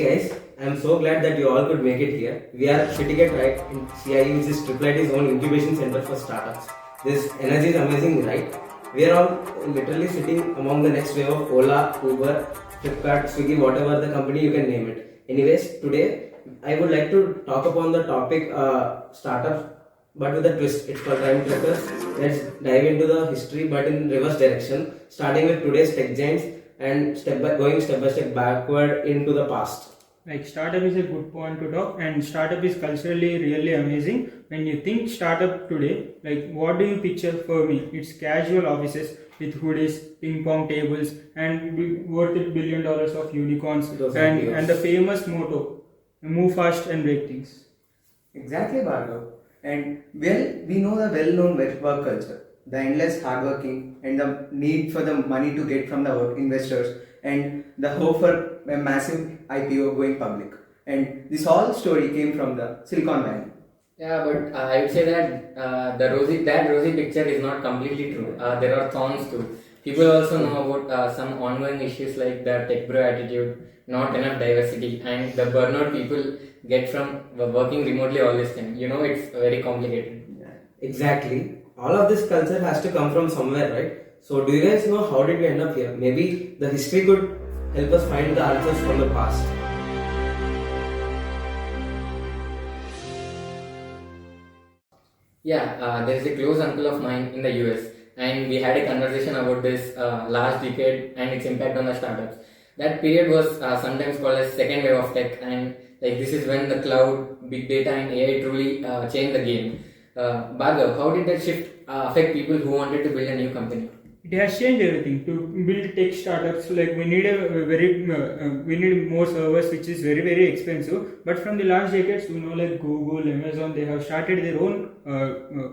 guys, I am so glad that you all could make it here. We are sitting at right in CIE, which is IIIT's own incubation center for startups. This energy is amazing, right? We are all literally sitting among the next wave of Ola, Uber, Flipkart, Swiggy, whatever the company you can name it. Anyways, today I would like to talk upon the topic startups, but with a twist. It's called Time Trackers. Let's dive into the history, but in reverse direction, starting with today's tech giants and going step by step backward into the past. Like startup is a good point to talk, and startup is culturally really amazing. When you think startup today, like what do you picture for me? It's casual offices with hoodies, ping pong tables, and worth $1 billion of unicorns, and the famous motto, move fast and break things. Exactly, Bhargav. And we know the well-known work culture, the endless hardworking, and the need for the money to get from the work investors, and the hope for a massive IPO going public. And this whole story came from the Silicon Valley. Yeah, but I would say that that rosy picture is not completely true. There are thorns too. People also know about some ongoing issues like the tech bro attitude, not enough diversity, and the burnout people get from working remotely all this time. You know, it's very complicated. Yeah, exactly. All of this culture has to come from somewhere, right? So, do you guys know how did we end up here? Maybe the history could help us find the answers from the past. Yeah, there is a close uncle of mine in the US, and we had a conversation about this last decade and its impact on the startups. That period was sometimes called as second wave of tech, and like this is when the cloud, big data, and AI truly changed the game. Bhargav, how did that shift affect people who wanted to build a new company? It has changed everything. To build tech startups, like we need more servers, which is very expensive. But from the last decades, we know like Google, Amazon, they have started their own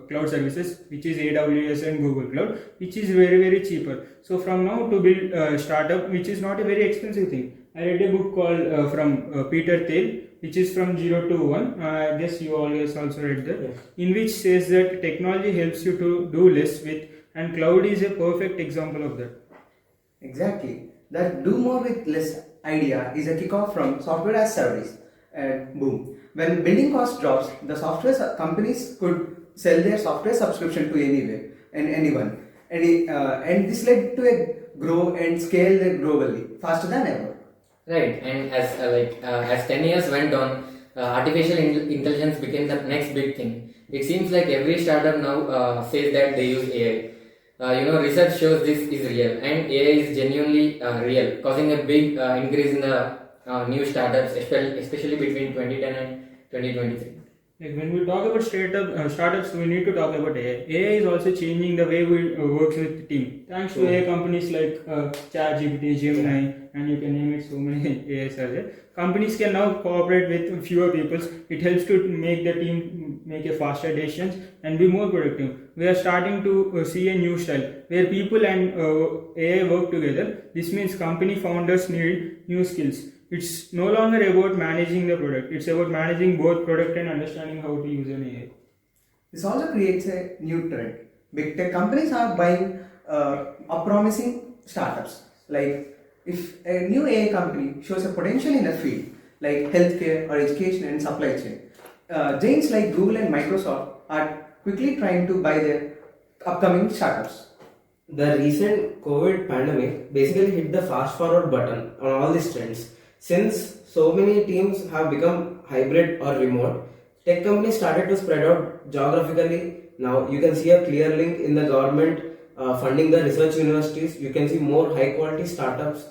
cloud services, which is AWS and Google Cloud, which is very cheaper. So from now to build a startup, which is not a very expensive thing. I read a book called from Peter Thiel, which is from 0 to 1. I guess you always also read that, yes. In which says that technology helps you to do less with, and cloud is a perfect example of that. Exactly. That do more with less idea is a kickoff from software as service. Boom. When building cost drops, the software companies could sell their software subscription to anyone. And this led to a grow and scale globally faster than ever. Right, and as 10 years went on, artificial intelligence became the next big thing. It seems like every startup now says that they use AI. Research shows this is real, and AI is genuinely real, causing a big increase in the new startups, especially between 2010 and 2023. Like when we talk about startups, we need to talk about AI. AI is also changing the way we work with the team. Thanks to AI companies like ChatGPT, Gemini, and you can name it, so many AIs are there. Companies can now cooperate with fewer people. It helps to make the team make a faster decisions and be more productive. We are starting to see a new style where people and AI work together. This means company founders need new skills. It's no longer about managing the product. It's about managing both product and understanding how to use an AI. This also creates a new trend. Big tech companies are buying promising startups. Like if a new AI company shows a potential in a field like healthcare or education and supply chain, giants like Google and Microsoft are quickly trying to buy their upcoming startups. The recent COVID pandemic basically hit the fast forward button on all these trends. Since so many teams have become hybrid or remote, tech companies started to spread out geographically. Now you can see a clear link in the government funding the research universities. You can see more high quality startups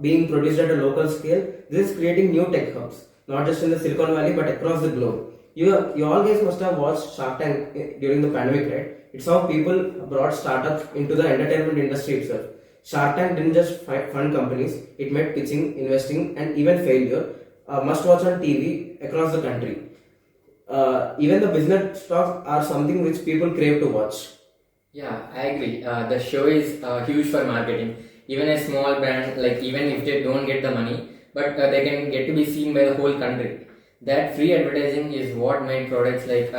being produced at a local scale. This is creating new tech hubs, not just in the Silicon Valley but across the globe. You all guys must have watched Shark Tank during the pandemic, right? It's how people brought startups into the entertainment industry itself. Shark Tank didn't just fund companies, it made pitching, investing, and even failure must watch on TV across the country. Even the business stocks are something which people crave to watch. Yeah, I agree. The show is huge for marketing. Even a small brand, like even if they don't get the money, but they can get to be seen by the whole country. That free advertising is what made products like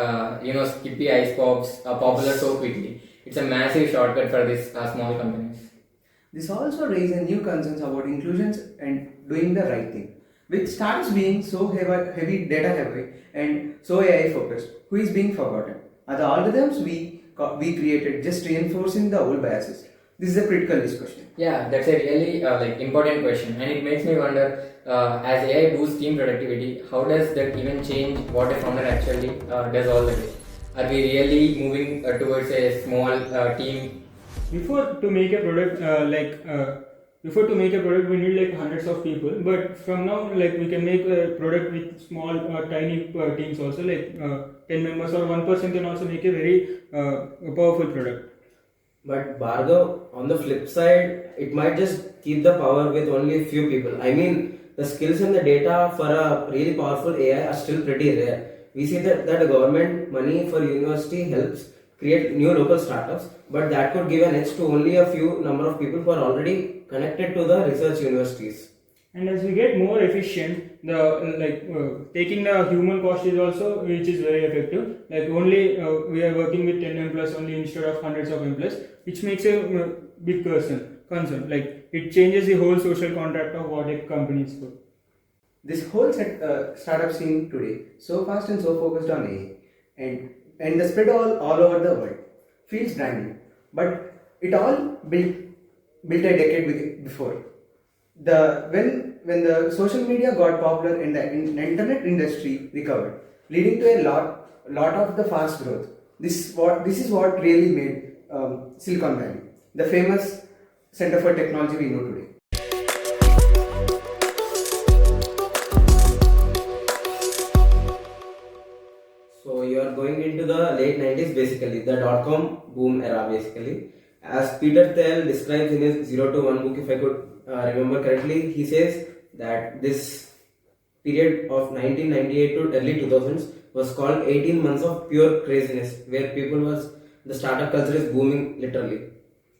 Skippy Ice Pops popular so quickly. It's a massive shortcut for these small companies. This also raises new concerns about inclusions and doing the right thing. With startups being so heavy data heavy and so AI focused, who is being forgotten? Are the algorithms we created just reinforcing the old biases? This is a critical discussion. Yeah, that's a really like important question, and it makes me wonder. As AI boosts team productivity, how does that even change what a founder actually does all the day? Are we really moving towards a small team? Before to make a product before to make a product we need like hundreds of people, but from now like we can make a product with small tiny teams also, like 10 members or one person can also make a very powerful product. But Bhargav, on the flip side, it might just keep the power with only a few people. I mean, the skills and the data for a really powerful AI are still pretty rare. We see that the government money for university helps create new local startups, but that could give an edge to only a few number of people who are already connected to the research universities. And as we get more efficient, the taking the human cost is also, which is very effective. Like only we are working with 10 employees only instead of hundreds of employees, which makes a big concern. Like it changes the whole social contract of what a company is for. This whole startup scene today, so fast and so focused on AI, and the spread all over the world, feels brand new. But it all built a decade before. When the social media got popular and the internet industry recovered, leading to a lot of the fast growth. This is what really made Silicon Valley the famous center for technology we know today. So you are going into the late 90s basically, the dot-com boom era basically. As Peter Thiel describes in his 0 to 1 book, if I could remember correctly, he says that this period of 1998 to early 2000s was called 18 months of pure craziness, where the startup culture is booming literally.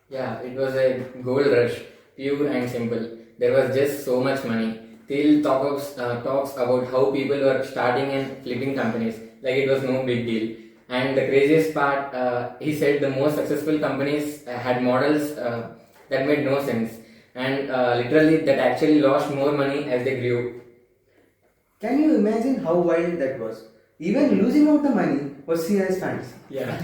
Yeah, it was a gold rush, pure and simple. There was just so much money. Thiel talks about how people were starting and flipping companies like it was no big deal. And the craziest part, he said the most successful companies had models that made no sense, and literally that actually lost more money as they grew. Can you imagine how wild that was? Even losing out the money was seen as fantasy. Yeah,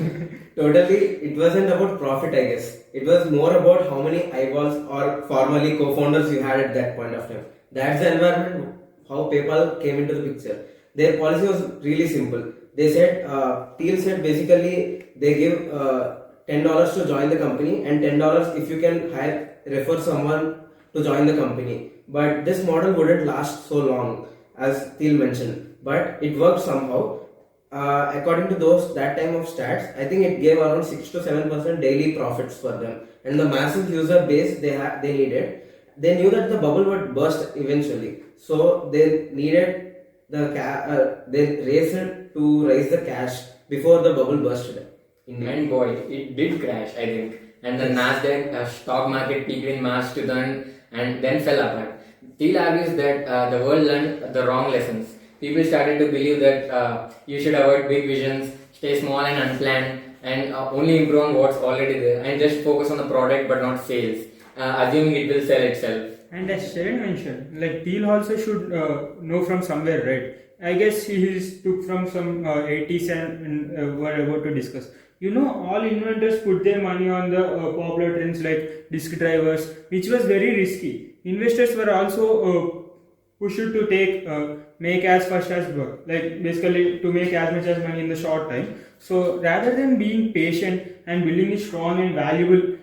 totally. It wasn't about profit, I guess. It was more about how many eyeballs or formerly co-founders you had at that point of time. That's the environment how PayPal came into the picture. Their policy was really simple. They said, Thiel said basically they give $10 to join the company and $10 if you can refer someone to join the company. But this model wouldn't last so long, as Thiel mentioned. But it worked somehow. According to that time of stats, I think it gave around 6 to 7% daily profits for them. And the massive user base they needed, they knew that the bubble would burst eventually. So they needed they raised it to raise the cash before the bubble bursted. And boy, it did crash, I think. And the Nasdaq stock market peaked in March 2000 and then fell apart. Thiel argues that the world learned the wrong lessons. People started to believe that you should avoid big visions, stay small and unplanned, and only improve on what's already there, and just focus on the product but not sales, assuming it will sell itself. And as Sharon mentioned, like Thiel also should know from somewhere, right? I guess he took from some 80s and were about to discuss. You know, all inventors put their money on the popular trends like disk drivers, which was very risky. Investors were also pushed to make as fast as work, like basically to make as much as money in the short time. So rather than being patient and building strong and valuable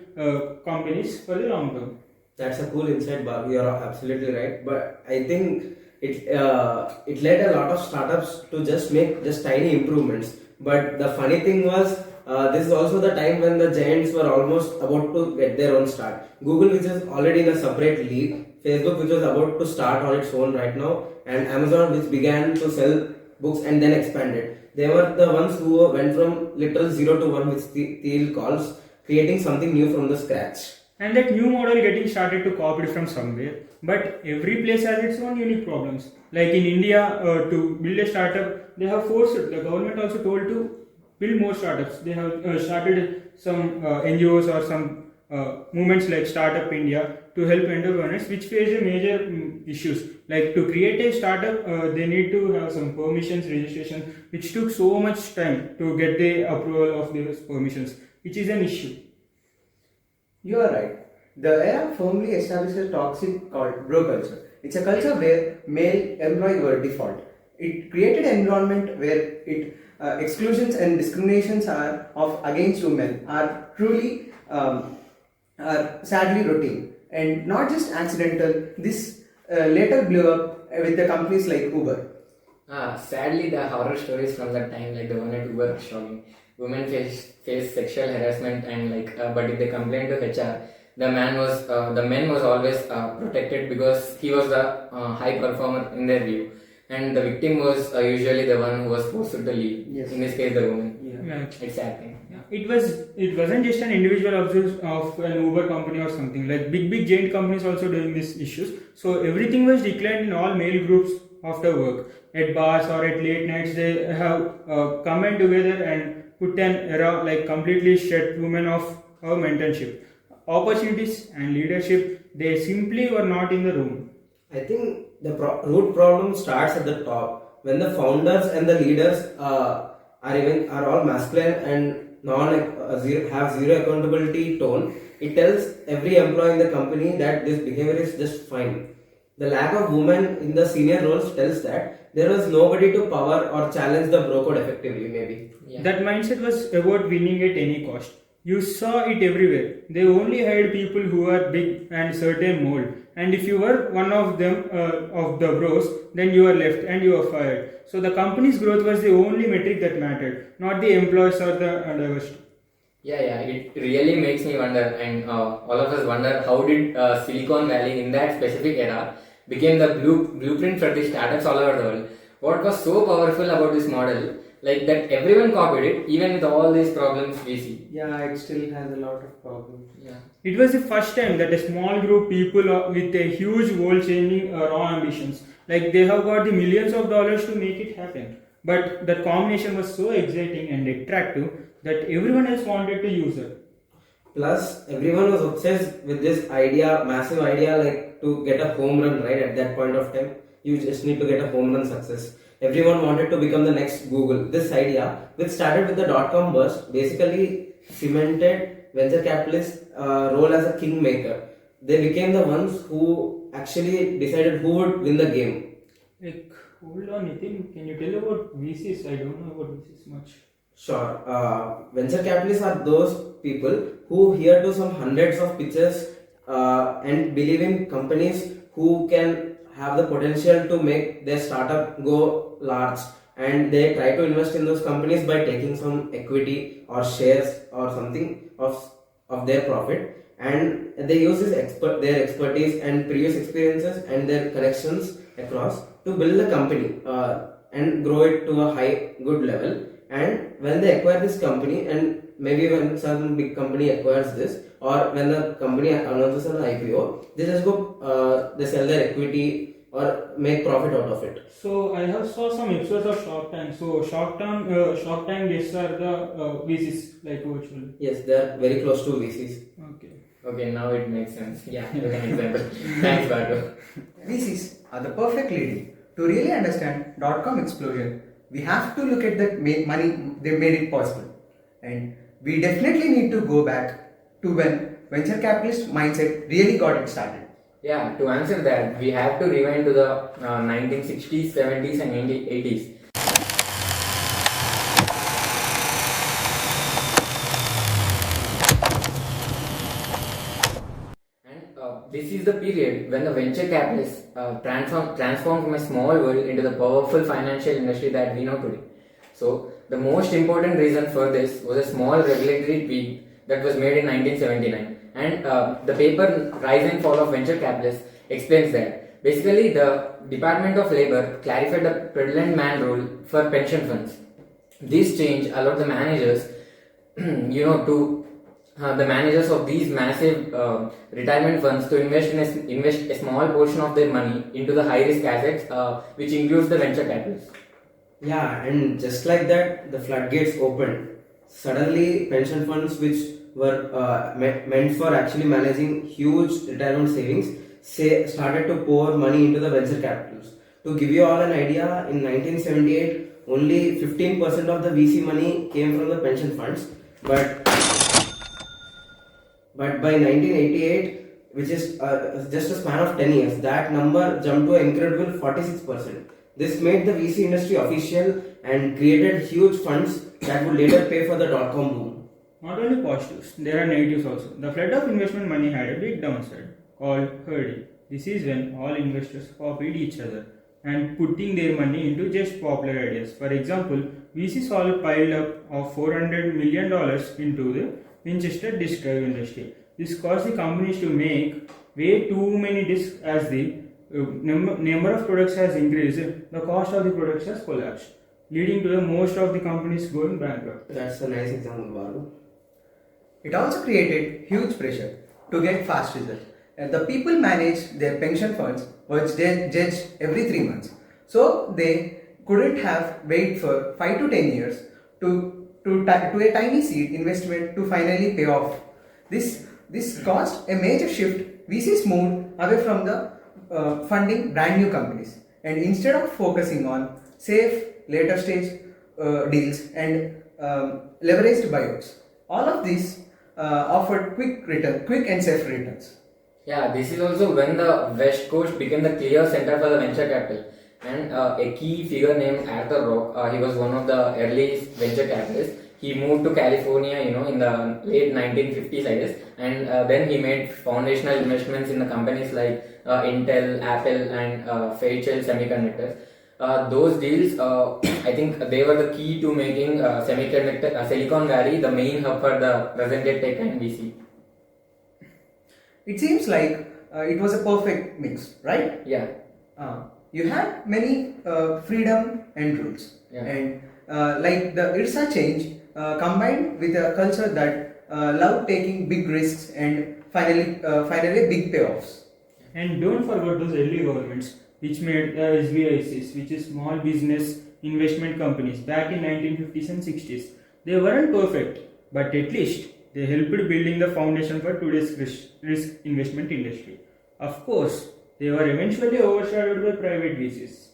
companies for the long term. That's a cool insight, Bob. You're absolutely right. But I think it led a lot of startups to just make just tiny improvements. But the funny thing was, this is also the time when the giants were almost about to get their own start. Google, which is already in a separate league, Facebook, which was about to start on its own right now, and Amazon, which began to sell books and then expanded. They were the ones who went from literal 0 to 1, which Thiel calls, creating something new from the scratch. And that new model getting started to copy from somewhere. But every place has its own unique problems. Like in India, to build a startup, they have forced, the government also told to build more startups. They have started some NGOs or some movements like Startup India to help entrepreneurs which face a major issues. Like to create a startup, they need to have some permissions, registration, which took so much time to get the approval of those permissions, which is an issue. You are right. The era firmly established a toxic called bro culture. It's a culture where male employees were default. It created an environment where exclusions and discriminations against women are truly are sadly routine and not just accidental. This later blew up with the companies like Uber. Sadly, the horror stories from that time, like the one at Uber, are shocking. Women face sexual harassment, and but if they complain to HR, the man was always protected because he was the high performer in their view, and the victim was usually the one who was forced to leave. Yes. In this case, the woman. Yeah. It's sad thing. Yeah. It wasn't just an individual of an Uber company or something. Like big giant companies also doing these issues. So everything was declined in all male groups after work. At bars or at late nights, they have combined together and put an era like completely stripped women of our mentorship, opportunities and leadership. They simply were not in the room. I think the root problem starts at the top when the founders and the leaders are all masculine and have zero accountability tone. It tells every employee in the company that this behavior is just fine. The lack of women in the senior roles tells that there was nobody to power or challenge the bro code effectively, maybe. Yeah. That mindset was about winning at any cost. You saw it everywhere. They only hired people who are big and certain mold. And if you were one of them, of the bros, then you were left and you were fired. So the company's growth was the only metric that mattered, not the employees or the diversity. Yeah, it really makes me wonder, and all of us wonder, how did Silicon Valley in that specific era became the blueprint for the startups all over the world? What was so powerful about this model, like that everyone copied it, even with all these problems we see? Yeah, it still has a lot of problems. Yeah. It was the first time that a small group people with a huge world-changing raw ambitions, like they have got the millions of dollars to make it happen. But that combination was so exciting and attractive that everyone else wanted to use it. Plus, everyone was obsessed with this idea, massive idea, like to get a home run, right? At that point of time, you just need to get a home run success. Everyone wanted to become the next Google. This idea, which started with the dot-com burst, basically cemented venture capitalists' role as a kingmaker. They became the ones who actually decided who would win the game. Like, hold on, Nitin, can you tell about VCs? I don't know about VCs much. Sure. Venture capitalists are those people who hear to some hundreds of pitches and believe in companies who can have the potential to make their startup go large, and they try to invest in those companies by taking some equity or shares or something of their profit, and they use their expertise and previous experiences and their connections across to build the company and grow it to a good level. And when they acquire this company, and maybe when some big company acquires this, or when the company announces an IPO, they just go, they sell their equity or make profit out of it. So I have saw some episodes of Shark Tank. So Shark Tank guests are the VCs, like virtually. Yes, they are very close to VCs. Okay, now it makes sense. Yeah, with an example. Thanks, Bhargav. VCs are the perfect leading. To really understand dot-com explosion, we have to look at the money they made it possible. And we definitely need to go back to when venture capitalist mindset really got it started. Yeah, to answer that, we have to rewind to the 1960s, 70s, and 80s. This is the period when the venture capitalists transformed from a small world into the powerful financial industry that we know today. So, the most important reason for this was a small regulatory tweak that was made in 1979. And the paper Rise and Fall of Venture Capitalists explains that. Basically, the Department of Labor clarified the prevalent man rule for pension funds. This change allowed the managers, the managers of these massive retirement funds to invest a small portion of their money into the high risk assets, which includes the venture capitalists. Yeah, and just like that, the floodgates opened. Suddenly, pension funds which were meant for actually managing huge retirement savings started to pour money into the venture capitals. To give you all an idea, in 1978, only 15% of the VC money came from the pension funds, but by 1988, which is just a span of 10 years, that number jumped to an incredible 46%. This made the VC industry official and created huge funds that would later pay for the dot-com boom. Not only positives, there are negatives also. The flood of investment money had a big downside called herding. This is when all investors copied each other and putting their money into just popular ideas. For example, VCs all piled up of $400 million into the Winchester disk drive industry. This caused the companies to make way too many disks. As the number of products has increased, the cost of the products has collapsed, leading to most of the companies going bankrupt. That's a nice example, Balu. It also created huge pressure to get fast results. And the people managed their pension funds was judged every 3 months. So they couldn't have wait for 5 to 10 years to a tiny seed investment to finally pay off. This caused a major shift. VCs moved away from the funding brand new companies, and instead of focusing on safe later stage deals and leveraged buyouts, all of these offered quick and safe returns. Yeah, this is also when the West Coast became the clear center for the venture capital. And a key figure named Arthur Rock, he was one of the early venture capitalists. He moved to California, in the late 1950s, I guess, and then he made foundational investments in the companies like Intel, Apple, and Fairchild Semiconductors. Those deals, I think they were the key to making Silicon Valley the main hub for the present day tech and VC. It seems like it was a perfect mix, right? Yeah. You had many freedom and rules, Yeah. and like the IRSA change combined with a culture that loved taking big risks and finally big payoffs. And don't forget those early governments which made SBICs, which is small business investment companies, back in 1950s and 60s. They weren't perfect, but at least they helped building the foundation for today's risk investment industry. Of course, they were eventually overshadowed by private VCs.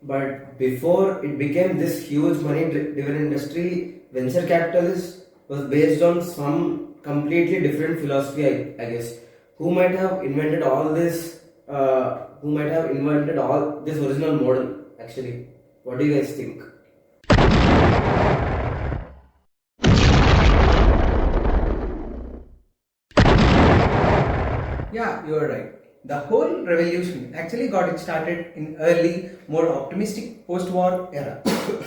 But before it became this huge money-driven industry, venture capitalism was based on some completely different philosophy, I guess. Who might have invented all this? Who might have invented all this original model? Actually, what do you guys think? Yeah, you are right. The whole revolution actually got it started in early, more optimistic post-war era.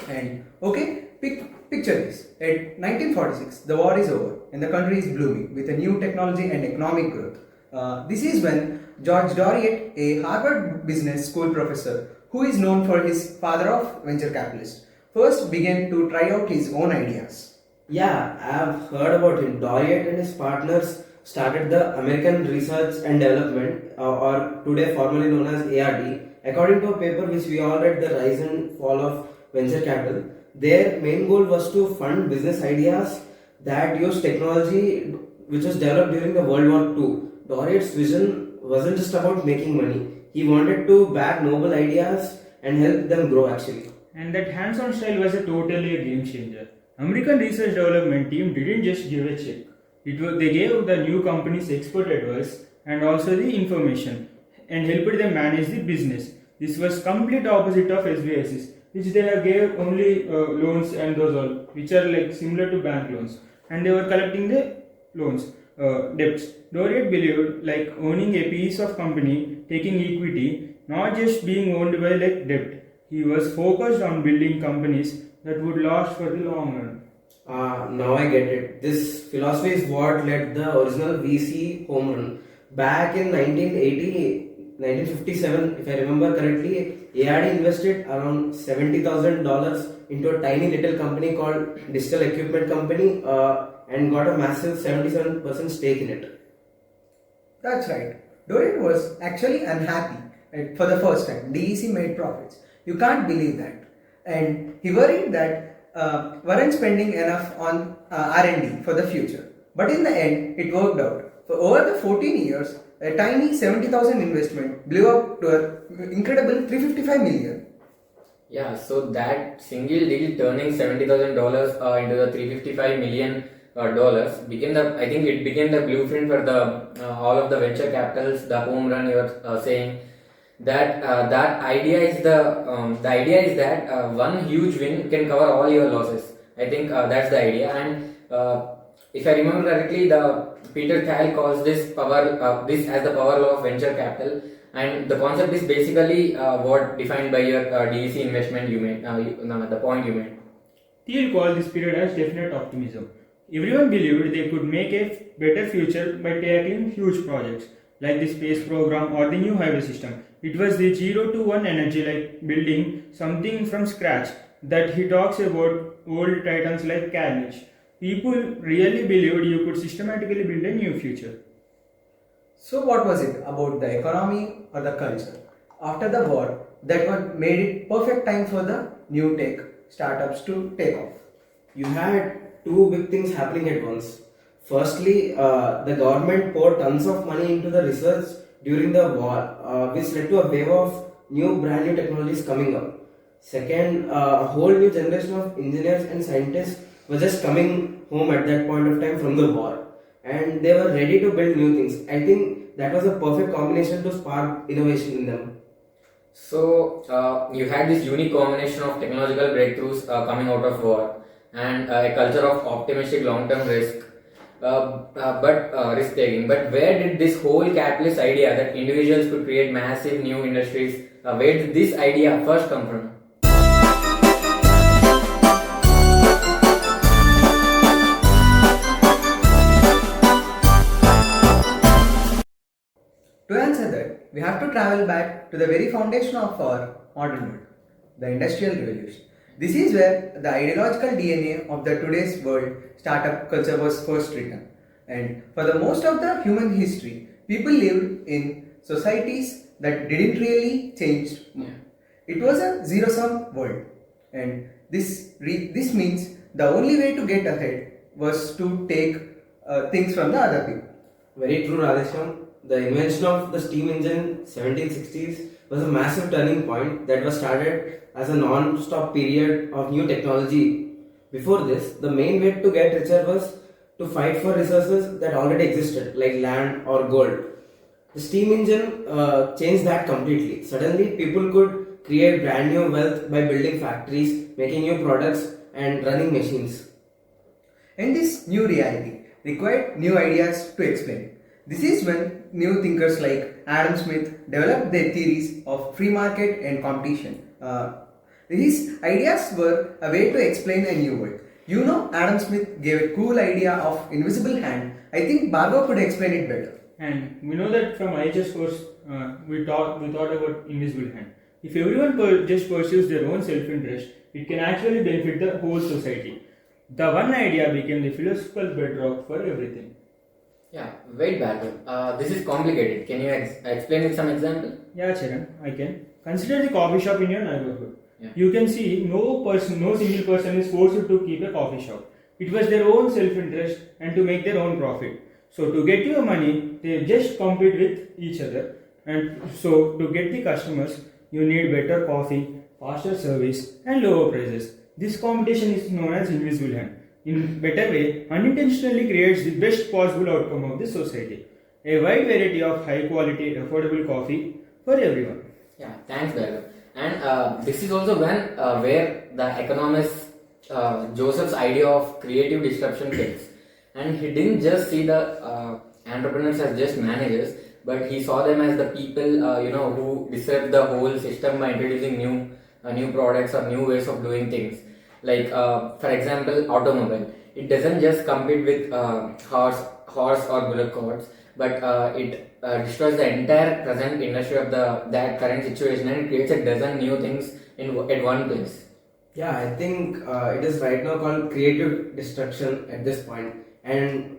And okay, picture this. At 1946, the war is over and the country is blooming with a new technology and economic growth. This is when George Doriot, a Harvard Business School professor who is known for his father of venture capitalists, first began to try out his own ideas. Yeah, I've heard about him. Doriot and his partners started the American Research and Development, or today formerly known as ARD. According to a paper which we all read, The Rise and Fall of Venture Capital, their main goal was to fund business ideas that use technology which was developed during the World War II. Doriot's vision wasn't just about making money. He wanted to back noble ideas and help them grow actually. And that hands-on style was totally a game changer. American research development team didn't just give a check. They gave the new companies expert advice and also the information and helped them manage the business. This was complete opposite of SBICs, which they gave only loans and those all, which are like similar to bank loans, and they were collecting the loans, debts. Doriot believed like owning a piece of company, taking equity, not just being owned by like debt. He was focused on building companies that would last for the long run. Now I get it. This philosophy is what led the original VC home run. Back in 1957, if I remember correctly, ARD invested around $70,000 into a tiny little company called Digital Equipment Company and got a massive 77% stake in it. That's right. Doriot was actually unhappy for the first time. DEC made profits. You can't believe that. And he worried that weren't spending enough on R&D for the future. But in the end, it worked out. For over the 14 years, a tiny 70,000 investment blew up to an incredible 355 million. Yeah, so that single deal turning $70,000 into the $355 million became the, I think it became the blueprint for the all of the venture capitals, the home run you're saying. That idea is the idea is that one huge win can cover all your losses. I think that's the idea. And if I remember correctly, the Peter Thiel calls this as the power law of venture capital. And the concept is basically what defined by your DEC investment you made, the point you made. Thiel called this period as definite optimism. Everyone believed they could make a better future by tackling huge projects like the space program or the new highway system. It was the 0 to 1 energy, like building something from scratch, that he talks about old titans like Carnage. People really believed you could systematically build a new future. So, what was it about the economy or the culture after the war that what made it perfect time for the new tech startups to take off? You had two big things happening at once. Firstly, the government poured tons of money into the research during the war, which led to a wave of brand new technologies coming up. Second, a whole new generation of engineers and scientists were just coming home at that point of time from the war, and they were ready to build new things. I think that was a perfect combination to spark innovation in them. So you had this unique combination of technological breakthroughs coming out of war and a culture of optimistic long-term risk taking. But where did this whole capitalist idea that individuals could create massive new industries, where did this idea first come from? To answer that, we have to travel back to the very foundation of our modern world, the Industrial Revolution. This is where the ideological DNA of the today's world startup culture was first written. And for the most of the human history, people lived in societies that didn't really change. It was a zero-sum world, and this means the only way to get ahead was to take things from the other people. Very true, Radhesham. The invention of the steam engine in 1760s was a massive turning point that was started as a non-stop period of new technology. Before this, the main way to get richer was to fight for resources that already existed, like land or gold. The steam engine changed that completely. Suddenly, people could create brand new wealth by building factories, making new products, and running machines. And this new reality required new ideas to explain. This is when new thinkers like Adam Smith developed their theories of free market and competition. His ideas were a way to explain a new world. You know, Adam Smith gave a cool idea of invisible hand. I think Bhargav could explain it better. And we know that from IHS course, we thought about invisible hand. If everyone just pursues their own self-interest, it can actually benefit the whole society. The one idea became the philosophical bedrock for everything. Yeah, wait, Bhargav. This is complicated. Can you explain with some example? Yeah, Charan, I can. Consider the coffee shop in your neighborhood. Yeah. You can see no single person is forced to keep a coffee shop. It was their own self-interest and to make their own profit. So to get your money, they just compete with each other. And so to get the customers, you need better coffee, faster service, and lower prices. This competition is known as invisible hand. In better way, unintentionally creates the best possible outcome of the society. A wide variety of high quality, affordable coffee for everyone. Yeah, thanks, Bhargav. And this is also where the economist Joseph's idea of creative disruption fits. And he didn't just see the entrepreneurs as just managers, but he saw them as the people who disrupt the whole system by introducing new products or new ways of doing things. Like for example, automobile. It doesn't just compete with horse or bullock carts, but it destroys the entire present industry of that current situation and creates a dozen new things at one place. Yeah, I think it is right now called creative destruction at this point. And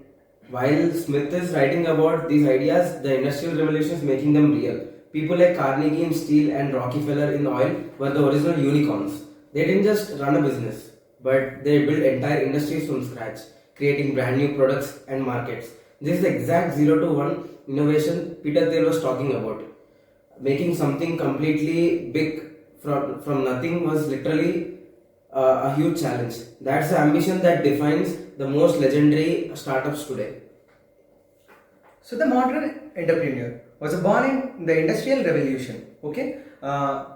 while Smith is writing about these ideas, the Industrial Revolution is making them real. People like Carnegie in steel and Rockefeller in oil were the original unicorns. They didn't just run a business, but they built entire industries from scratch, creating brand new products and markets. This is the exact 0 to 1 innovation Peter Thiel was talking about. Making something completely big from nothing was literally a huge challenge. That's the ambition that defines the most legendary startups today. So the modern entrepreneur was born in the industrial revolution. Okay,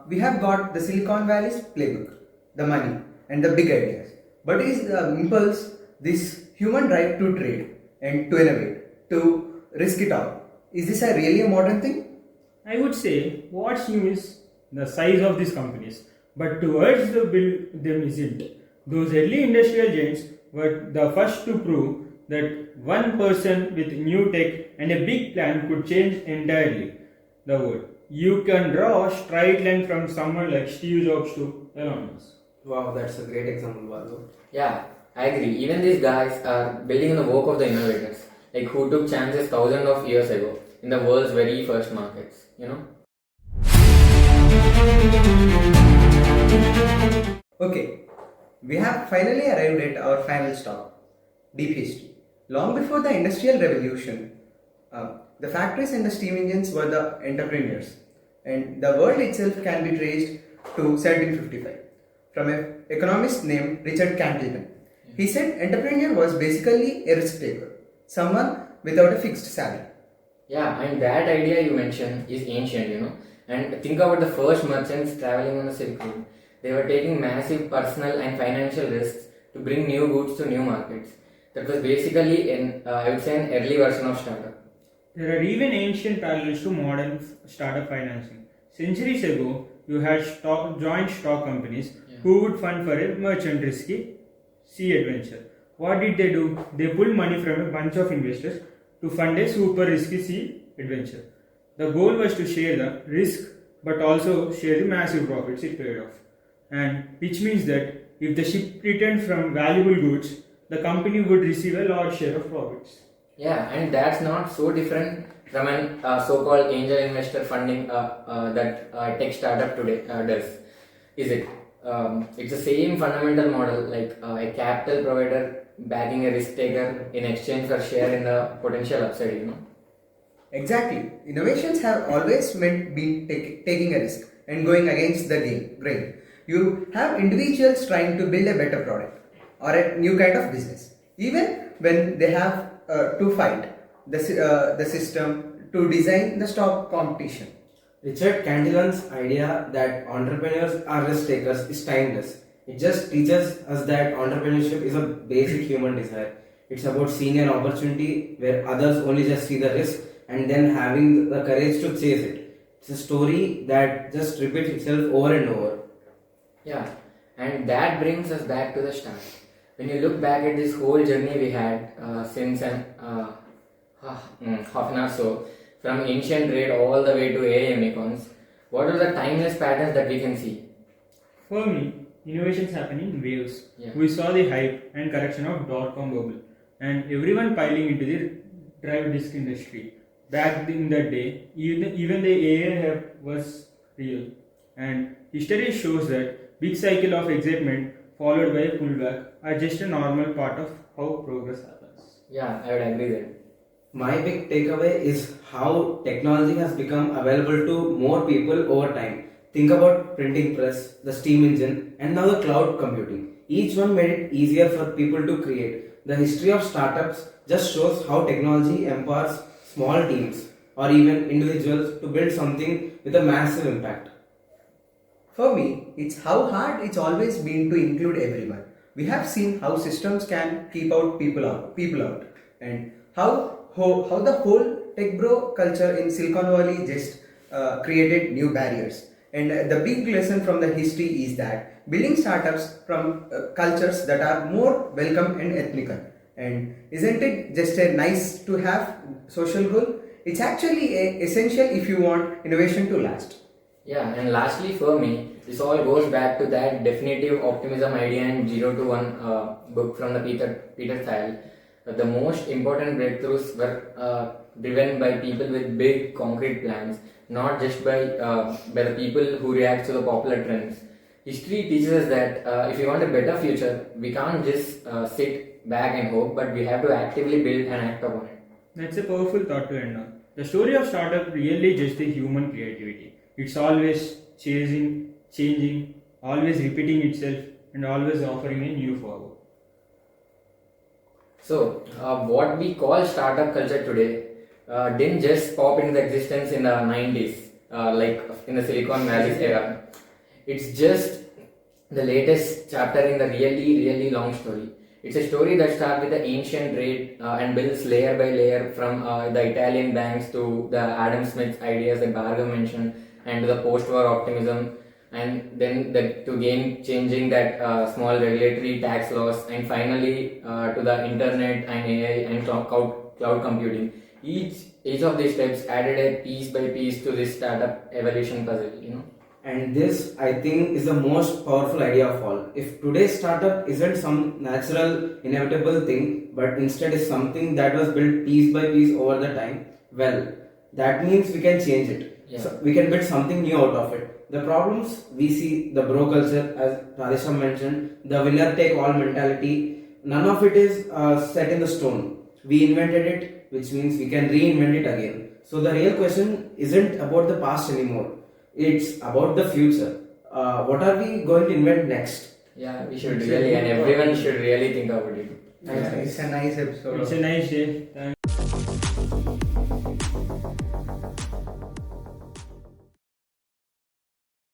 we have got the Silicon Valley's playbook, the money and the big ideas. But is the impulse, this human drive to trade and to innovate, to risk it all? Is this a really a modern thing? I would say what's new is the size of these companies, but towards the build them isn't. Those early industrial giants were the first to prove that one person with new tech and a big plan could change entirely the world. You can draw a straight line from someone like Steve Jobs to Elon Musk. Wow, that's a great example, Balu. Yeah, I agree. Even these guys are building on the work of the innovators, like who took chances thousands of years ago in the world's very first markets, you know? Okay, we have finally arrived at our final stop, deep history. Long before the Industrial Revolution, the factories and the steam engines were the entrepreneurs, and the world itself can be traced to 1755 from an economist named Richard Cantillon. He said entrepreneur was basically a risk taker, someone without a fixed salary. Yeah, and that idea you mentioned is ancient, you know. And think about the first merchants traveling on the Silk Road. They were taking massive personal and financial risks to bring new goods to new markets. That was basically, I would say, an early version of startup. There are even ancient parallels to modern startup financing. Centuries ago, you had joint stock companies who would fund for a merchant risky sea adventure. What did they do? They pulled money from a bunch of investors to fund a super risky sea adventure. The goal was to share the risk but also share the massive profits it paid off. And which means that if the ship returned from valuable goods, the company would receive a large share of profits. Yeah, and that's not so different from an so-called angel investor funding that tech startup today does, is it? It's the same fundamental model, like a capital provider backing a risk taker in exchange for share in the potential upside, you know. Exactly. Innovations have always meant taking a risk and going against the grain. You have individuals trying to build a better product or a new kind of business, even when they have to fight the system to design the stock competition. Richard Cantillon's idea that entrepreneurs are risk takers is timeless. It just teaches us that entrepreneurship is a basic human desire. It's about seeing an opportunity where others only just see the risk and then having the courage to chase it. It's a story that just repeats itself over and over. Yeah, and that brings us back to the start. When you look back at this whole journey we had since half an hour so, from ancient trade all the way to AI unicorns, what are the timeless patterns that we can see? For me, innovations happen in waves. Yeah. We saw the hype and correction of dot-com bubble and everyone piling into the drive disk industry. Back in that day, even the AI hype was real. And history shows that big cycle of excitement followed by a pullback are just a normal part of how progress happens. Yeah, I would agree there. My big takeaway is how technology has become available to more people over time. Think about printing press, the steam engine, and now the cloud computing. Each one made it easier for people to create. The history of startups just shows how technology empowers small teams or even individuals to build something with a massive impact. For me, it's how hard it's always been to include everyone. We have seen how systems can keep people out, and how the whole tech bro culture in Silicon Valley just created new barriers. And the big lesson from the history is that building startups from cultures that are more welcome and ethnical. And isn't it just a nice to have social goal? It's actually essential if you want innovation to last. Yeah, and lastly for me, this all goes back to that definitive optimism idea in 0 to 1 book from the Peter Thiel. The most important breakthroughs were driven by people with big concrete plans, not just by the people who react to the popular trends. History teaches us that if we want a better future, we can't just sit back and hope, but we have to actively build and act upon it. That's a powerful thought to end on. The story of startup really just the human creativity. It's always changing, always repeating itself, and always offering a new forward. So, what we call startup culture today didn't just pop into existence in the 90s, like in the Silicon Valley era. It's just the latest chapter in the really long story. It's a story that starts with the ancient trade and builds layer by layer from the Italian banks to the Adam Smith ideas that Bhargav mentioned, and to the post-war optimism, and then to game changing that small regulatory tax laws, and finally to the internet and AI and cloud computing. Each of these steps added a piece by piece to this startup evolution puzzle. And this, I think, is the most powerful idea of all. If today's startup isn't some natural, inevitable thing, but instead is something that was built piece by piece over the time, well, that means we can change it. Yeah. So we can build something new out of it. The problems we see, the bro culture, as Radhisham mentioned, the winner take all mentality, none of it is set in the stone. We invented it, which means we can reinvent it again. So the real question isn't about the past anymore. It's about the future. What are we going to invent next? Yeah, we should really, and everyone should really think about it. It's a nice episode. It's a nice day. Thanks.